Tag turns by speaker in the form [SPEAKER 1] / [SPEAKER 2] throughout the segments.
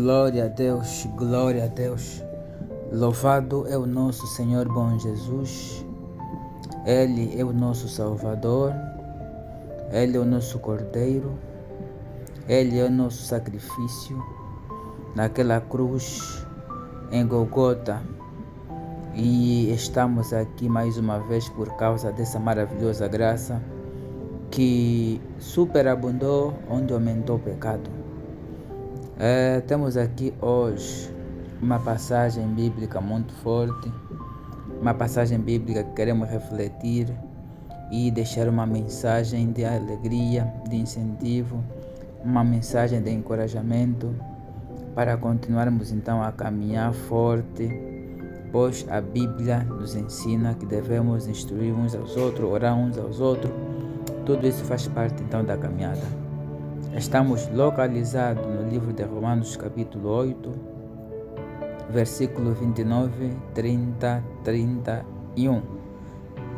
[SPEAKER 1] Glória a Deus, glória a Deus. Louvado é o nosso Senhor bom Jesus. Ele é o nosso Salvador. Ele é o nosso Cordeiro. Ele é o nosso sacrifício naquela cruz em Golgota. E estamos aqui mais uma vez por causa dessa maravilhosa graça que superabundou onde aumentou o pecado. Temos aqui hoje uma passagem bíblica muito forte, uma passagem bíblica que queremos refletir e deixar uma mensagem de alegria, de incentivo, uma mensagem de encorajamento para continuarmos então a caminhar forte, pois a Bíblia nos ensina que devemos instruir uns aos outros, orar uns aos outros. Tudo isso faz parte então da caminhada. Estamos localizados no livro de Romanos capítulo 8, versículo 29, 30, 31.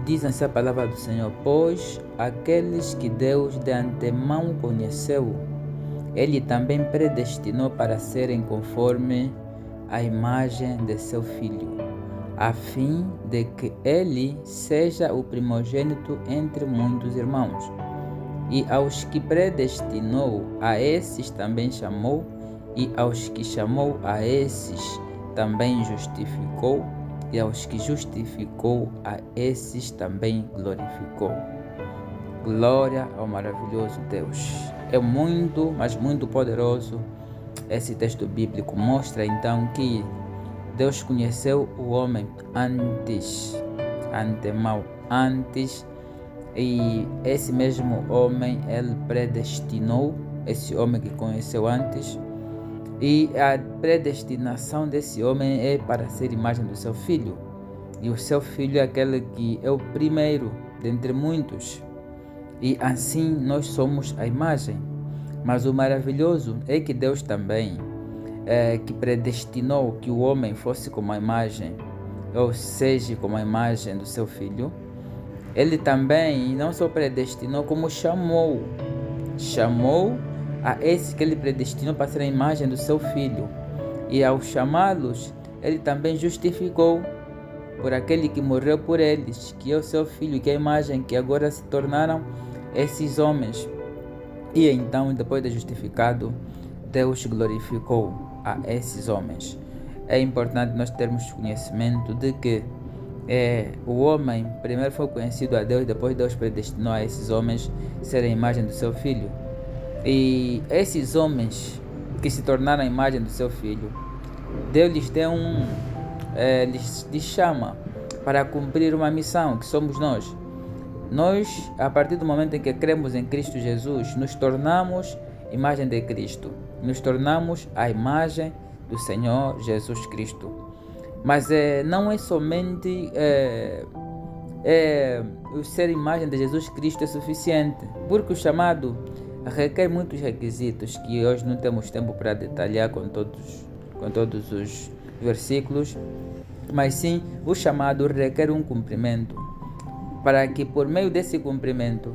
[SPEAKER 1] Diz assim a palavra do Senhor: pois aqueles que Deus de antemão conheceu, Ele também predestinou para serem conforme a imagem de seu Filho, a fim de que Ele seja o primogênito entre muitos irmãos. E aos que predestinou, a esses também chamou, e aos que chamou, a esses também justificou, e aos que justificou, a esses também glorificou. Glória ao maravilhoso Deus. É muito, mas muito poderoso esse texto bíblico. Mostra então que Deus conheceu o homem antemão, e esse mesmo homem Ele predestinou, esse homem que conheceu antes, e a predestinação desse homem é para ser imagem do seu filho, e o seu filho é aquele que é o primeiro dentre muitos, e assim nós somos a imagem. Mas o maravilhoso é que Deus também que predestinou que o homem fosse como a imagem, ou seja, como a imagem do seu filho. Ele também não só predestinou, como chamou a esse que ele predestinou para ser a imagem do seu filho. E ao chamá-los, ele também justificou por aquele que morreu por eles, que é o seu filho, que é a imagem, que agora se tornaram esses homens. E então, depois de justificado, Deus glorificou a esses homens. É importante nós termos conhecimento de que o homem primeiro foi conhecido a Deus, depois Deus predestinou a esses homens serem a imagem do seu filho. E esses homens que se tornaram a imagem do seu filho, Deus lhes deu lhes chama para cumprir uma missão, que somos nós. Nós, a partir do momento em que cremos em Cristo Jesus, nos tornamos imagem de Cristo, nos tornamos a imagem do Senhor Jesus Cristo. Mas não é somente o ser imagem de Jesus Cristo é suficiente, porque o chamado requer muitos requisitos que hoje não temos tempo para detalhar com todos os versículos, mas sim o chamado requer um cumprimento, para que por meio desse cumprimento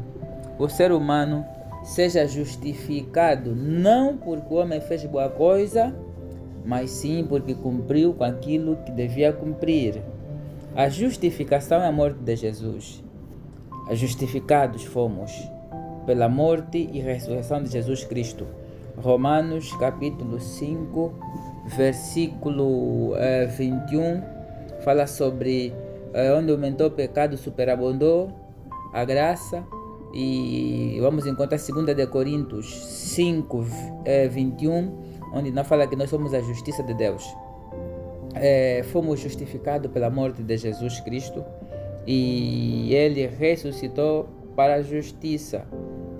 [SPEAKER 1] o ser humano seja justificado, não porque o homem fez boa coisa, mas sim porque cumpriu com aquilo que devia cumprir. A justificação é a morte de Jesus. Justificados fomos pela morte e ressurreição de Jesus Cristo. Romanos capítulo 5, versículo 21, fala sobre onde aumentou o pecado, superabundou a graça. E vamos encontrar 2 de Coríntios 5, 21, onde não fala que nós somos a justiça de Deus. Fomos justificados pela morte de Jesus Cristo, e Ele ressuscitou para a justiça,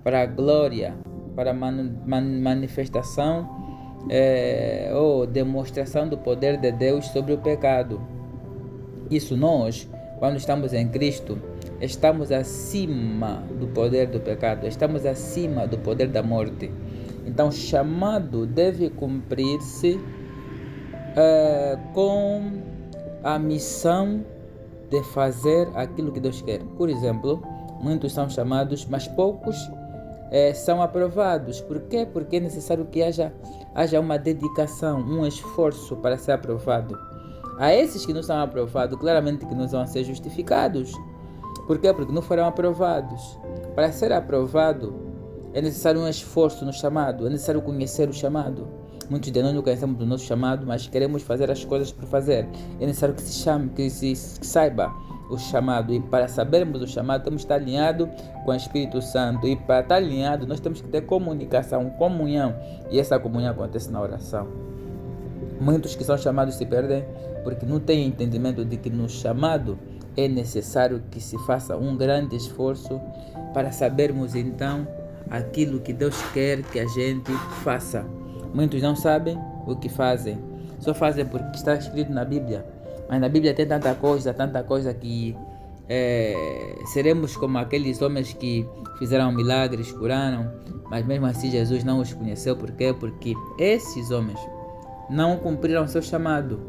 [SPEAKER 1] para a glória, para a manifestação ou demonstração do poder de Deus sobre o pecado. Isso nós, quando estamos em Cristo, estamos acima do poder do pecado, estamos acima do poder da morte. Então, o chamado deve cumprir-se com a missão de fazer aquilo que Deus quer. Por exemplo, muitos são chamados, mas poucos são aprovados. Por quê? Porque é necessário que haja uma dedicação, um esforço para ser aprovado. A esses que não são aprovados, claramente que não vão ser justificados. Por quê? Porque não foram aprovados. Para ser aprovado, é necessário um esforço no chamado, é necessário conhecer o chamado. Muitos de nós não conhecemos o nosso chamado, mas queremos fazer as coisas por fazer. É necessário que se chame, que saiba o chamado. E para sabermos o chamado, temos que estar alinhados com o Espírito Santo. E para estar alinhado, nós temos que ter comunicação, comunhão. E essa comunhão acontece na oração. Muitos que são chamados se perdem porque não têm entendimento de que no chamado é necessário que se faça um grande esforço para sabermos então aquilo que Deus quer que a gente faça. Muitos não sabem o que fazem, só fazem porque está escrito na Bíblia. Mas na Bíblia tem tanta coisa que seremos como aqueles homens que fizeram milagres, curaram, mas mesmo assim Jesus não os conheceu. Por quê? Porque esses homens não cumpriram seu chamado.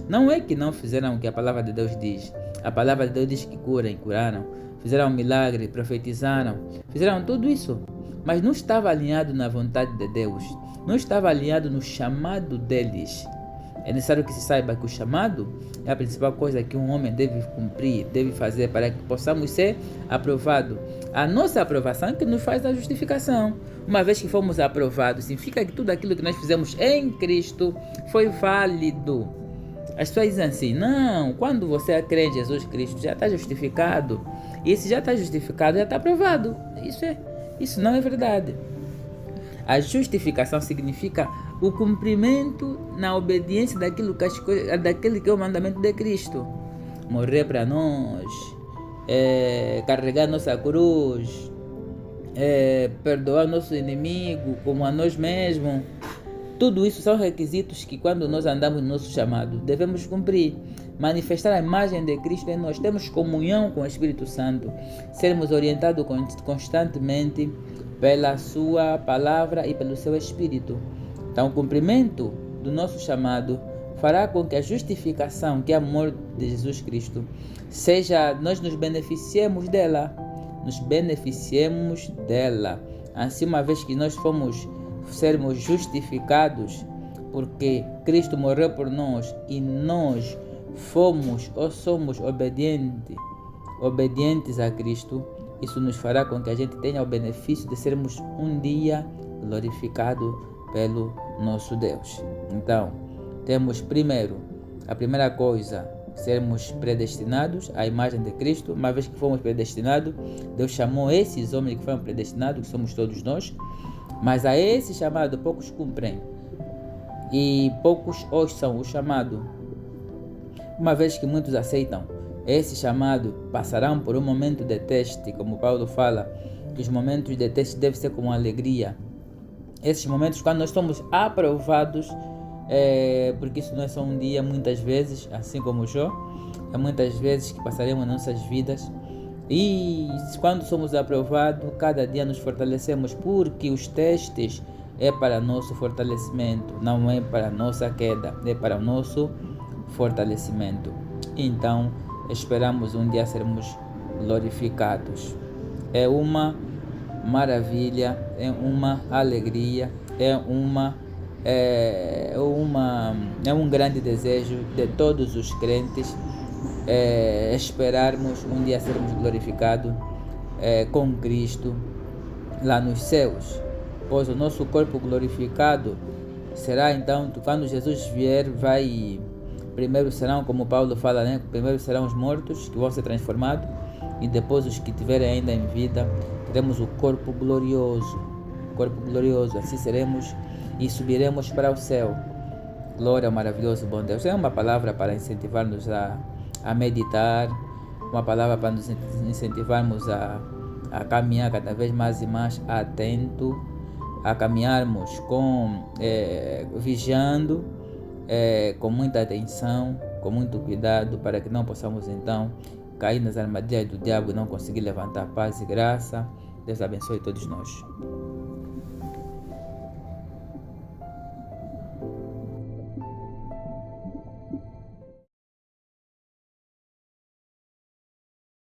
[SPEAKER 1] Não é que não fizeram o que a palavra de Deus diz. A palavra de Deus diz que curaram, fizeram milagre, profetizaram, fizeram tudo isso, mas não estava alinhado na vontade de Deus, não estava alinhado no chamado deles. É necessário que se saiba que o chamado é a principal coisa que um homem deve cumprir, deve fazer para que possamos ser aprovados. A nossa aprovação é que nos faz a justificação. Uma vez que fomos aprovados, significa que tudo aquilo que nós fizemos em Cristo foi válido. As pessoas dizem assim: não, quando você crê em Jesus Cristo, já está justificado. E se já está justificado, já está aprovado. Isso não é verdade. A justificação significa o cumprimento na obediência daquele que é o mandamento de Cristo. Morrer para nós, carregar nossa cruz, perdoar nosso inimigo como a nós mesmos. Tudo isso são requisitos que quando nós andamos no nosso chamado devemos cumprir. Manifestar a imagem de Cristo em nós, termos comunhão com o Espírito Santo, sermos orientados constantemente pela sua palavra e pelo seu Espírito. Então o cumprimento do nosso chamado fará com que a justificação, que é o amor de Jesus Cristo, nós nos beneficiemos dela. Assim, uma vez que nós sermos justificados, porque Cristo morreu por nós e nós fomos ou somos obedientes a Cristo, isso nos fará com que a gente tenha o benefício de sermos um dia glorificados pelo nosso Deus. Então, temos a primeira coisa, sermos predestinados à imagem de Cristo. Uma vez que fomos predestinados, Deus chamou esses homens que foram predestinados, que somos todos nós, mas a esse chamado poucos cumprem e poucos ouçam o chamado. Uma vez que muitos aceitam esse chamado, passarão por um momento de teste, como Paulo fala, que os momentos de teste devem ser com alegria. Esses momentos, quando nós somos aprovados, porque isso não é só um dia, muitas vezes, assim como Jó, é muitas vezes que passaremos nossas vidas. E quando somos aprovados, cada dia nos fortalecemos, porque os testes é para nosso fortalecimento, não é para nossa queda, é para o nosso fortalecimento. Então, esperamos um dia sermos glorificados. É uma maravilha, é uma alegria, é um grande desejo de todos os crentes esperarmos um dia sermos glorificados com Cristo lá nos céus, pois o nosso corpo glorificado será então, quando Jesus vier, primeiro serão, como Paulo fala, primeiro serão os mortos que vão ser transformados, e depois os que tiverem ainda em vida, teremos o corpo glorioso, assim seremos e subiremos para o céu. Glória ao maravilhoso bom Deus. É uma palavra para incentivar-nos a meditar, uma palavra para nos incentivarmos a caminhar cada vez mais e mais atento, a caminharmos vigiando, com muita atenção, com muito cuidado, para que não possamos então cair nas armadilhas do diabo e não conseguir levantar paz e graça. Deus abençoe todos nós.